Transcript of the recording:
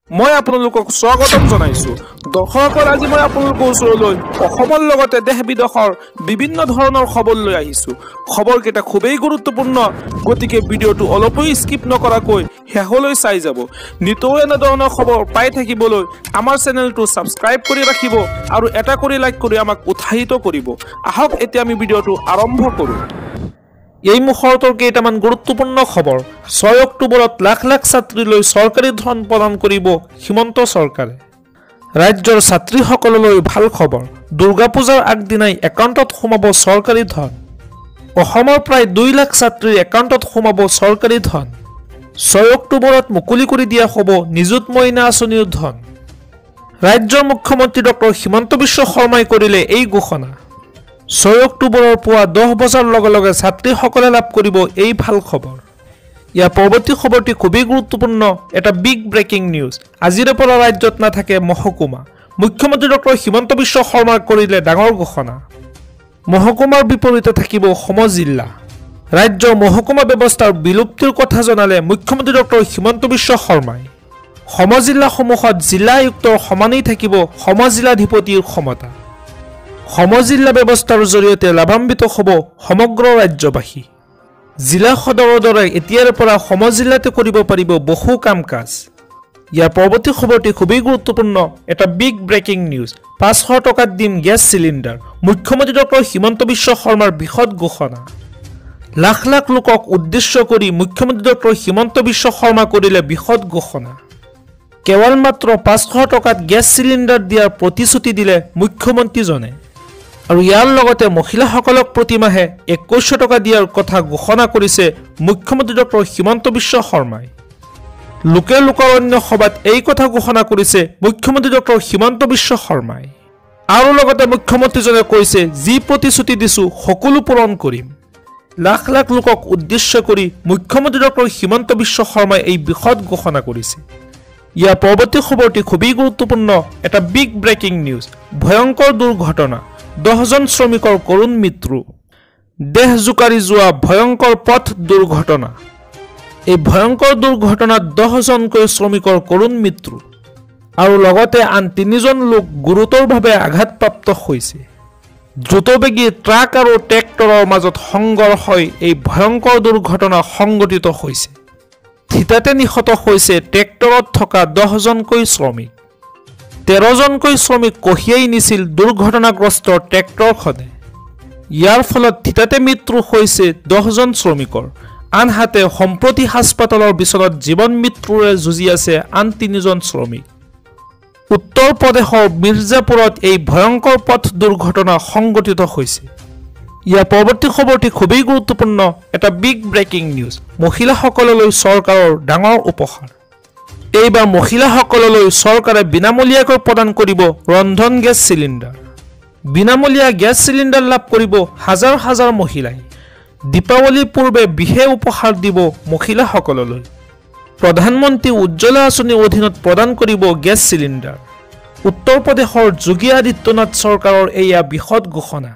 মই আপোনালোকক স্বাগতম জনাইছো। দৰ্শকসকল, আজি মই আপোনালোকৰ ওচৰলৈ অসমৰ লগতে দেশ বিদেশৰ বিভিন্ন ধৰণৰ খবৰ লৈ আহিছো। খবৰকেইটা খুবেই গুৰুত্বপূৰ্ণ, গতিকে ভিডিঅ'টো অলপো স্কিপ নকৰাকৈ শেষলৈ চাই যাব। নিতৌ এনে ধৰণৰ খবৰ পাই থাকিবলৈ আমাৰ চেনেলটো ছাবস্ক্ৰাইব কৰি ৰাখিব আৰু এটা কৰি লাইক কৰি আমাক উৎসাহিত কৰিব। আহক এতিয়া আমি ভিডিঅ'টো আৰম্ভ কৰোঁ। এই মুহূৰ্তৰ কেইটামান গুৰুত্বপূৰ্ণ খবৰ। 6 অক্টোবৰত লাখ লাখ ছাত্ৰীলৈ চৰকাৰী ধন প্ৰদান কৰিব হিমন্ত চৰকাৰে। ৰাজ্যৰ ছাত্ৰীসকললৈ ভাল খবৰ, দুৰ্গা পূজাৰ আগদিনাই একাউণ্টত সোমাব চৰকাৰী ধন। অসমৰ প্ৰায় 2 লাখ ছাত্ৰীৰ একাউণ্টত সোমাব চৰকাৰী ধন। 6 অক্টোবৰত মুকলি কৰি দিয়া হ'ব নিযুত মইনা আঁচনিৰ ধন। ৰাজ্যৰ মুখ্যমন্ত্ৰী ডক্টৰ হিমন্ত বিশ্ব শৰ্মাই কৰিলে এই ঘোষণা। 6 অক্টোবৰৰ পুৱা 10 বজাৰ লগে লগে ছাত্ৰীসকলে লাভ কৰিব এই ভাল খবৰ। ইয়াৰ পৰৱৰ্তী খবৰটি খুবেই গুৰুত্বপূৰ্ণ, এটা বিগ ব্ৰেকিং নিউজ। আজিৰে পৰা ৰাজ্যত নাথাকে মহকুমা। মুখ্যমন্ত্ৰী ডক্টৰ হিমন্ত বিশ্ব শৰ্মাই কৰিলে ডাঙৰ ঘোষণা। মহকুমাৰ বিপৰীতে থাকিব সমজিল্লা। ৰাজ্যৰ মহকুমা ব্যৱস্থাৰ বিলুপ্তিৰ কথা জনালে মুখ্যমন্ত্ৰী ডক্টৰ হিমন্ত বিশ্ব শৰ্মাই। সমজিল্লাসমূহত জিলা আয়ুক্তৰ সমানেই থাকিব সমজিল্লাধিপতিৰ ক্ষমতা। সমজিল্লা ব্যৱস্থাৰ জৰিয়তে লাভান্বিত হ'ব সমগ্ৰ ৰাজ্যবাসী। জিলা সদৰৰ দৰে এতিয়াৰ পৰা সমজিল্লাতে কৰিব পাৰিব বহু কাম কাজ। ইয়াৰ পৰৱৰ্তী খবৰটি খুবেই গুৰুত্বপূৰ্ণ, এটা বিগ ব্ৰেকিং নিউজ। 500 টকাত দিম গেছ চিলিণ্ডাৰ। মুখ্যমন্ত্ৰী ডক্টৰ হিমন্ত বিশ্ব শৰ্মাৰ বৃহৎ ঘোষণা। লাখ লাখ লোকক উদ্দেশ্য কৰি মুখ্যমন্ত্ৰী ডক্টৰ হিমন্ত বিশ্ব শৰ্মা কৰিলে বৃহৎ ঘোষণা। কেৱল মাত্ৰ 500 টকাত গেছ চিলিণ্ডাৰ দিয়াৰ প্ৰতিশ্ৰুতি দিলে মুখ্যমন্ত্ৰীজনে। আৰু ইয়াৰ লগতে মহিলাসকলক প্ৰতিমাহে 2100 টকা দিয়াৰ কথা ঘোষণা কৰিছে মুখ্যমন্ত্ৰী ডক্টৰ হিমন্ত বিশ্ব শৰ্মাই। লোকে লোকাৰণ্য সভাত এই কথা ঘোষণা কৰিছে মুখ্যমন্ত্ৰী ডক্টৰ হিমন্ত বিশ্ব শৰ্মাই। আৰু লগতে মুখ্যমন্ত্ৰীজনে কৈছে, যি প্ৰতিশ্ৰুতি দিছো সকলো পূৰণ কৰিম। লাখ লাখ লোকক উদ্দেশ্য কৰি মুখ্যমন্ত্ৰী ডক্টৰ হিমন্ত বিশ্ব শৰ্মাই এই বৃহৎ ঘোষণা কৰিছে। ইয়াৰ পৰৱৰ্তী খবৰটি খুবেই গুৰুত্বপূৰ্ণ, এটা বিগ ব্ৰেকিং নিউজ। ভয়ংকৰ দুৰ্ঘটনা, 10জন শ্ৰমিকৰ কৰুণ মৃত্যু। দেশ জোকাৰি যোৱা ভয়ংকৰ পথ দুৰ্ঘটনা। এই ভয়ংকৰ দুৰ্ঘটনাত 10জনকৈ শ্ৰমিকৰ কৰুণ মৃত্যু আৰু লগতে আন 3জন লোক গুৰুতৰভাৱে আঘাতপ্ৰাপ্ত হৈছে। দ্ৰুতবেগী ট্ৰাক আৰু ট্ৰেক্টৰৰ মাজত সংঘৰ্ষই এই ভয়ংকৰ দুৰ্ঘটনা সংঘটিত হৈছে। থিতাতে নিহত হৈছে ট্ৰেক্টৰত থকা 10জনকৈ শ্ৰমিক। 13জনকৈ শ্ৰমিক কঢ়িয়াই নিছিল দুৰ্ঘটনাগ্ৰস্ত ট্ৰেক্টৰখনে। ইয়াৰ ফলত থিতাতে মৃত্যু হৈছে 10জন শ্ৰমিকৰ। আনহাতে সম্প্ৰতি হাস্পতালৰ বিচনাত জীৱন মৃত্যুৰে যুঁজি আছে আন 3জন শ্ৰমিক। উত্তৰ প্ৰদেশৰ মিৰ্জাপুৰত এই ভয়ংকৰ পথ দুৰ্ঘটনা সংঘটিত হৈছে। ইয়াৰ পৰৱৰ্তী খবৰটি খুবেই গুৰুত্বপূৰ্ণ, এটা বিগ ব্ৰেকিং নিউজ। মহিলাসকললৈ চৰকাৰৰ ডাঙৰ উপহাৰ। এইবাৰ মহিলাসকললৈ চৰকাৰে বিনামূলীয়াকৈ প্ৰদান কৰিব ৰন্ধন গেছ চিলিণ্ডাৰ। বিনামূলীয়া গেছ চিলিণ্ডাৰ লাভ কৰিব হাজাৰ হাজাৰ মহিলাই। দীপাৱলীৰ পূৰ্বে বিশেষ উপহাৰ দিব মহিলাসকললৈ। প্ৰধানমন্ত্ৰী উজ্জ্বলা আঁচনিৰ অধীনত প্ৰদান কৰিব গেছ চিলিণ্ডাৰ। উত্তৰ প্ৰদেশৰ যোগী আদিত্যনাথ চৰকাৰৰ এয়া বৃহৎ ঘোষণা।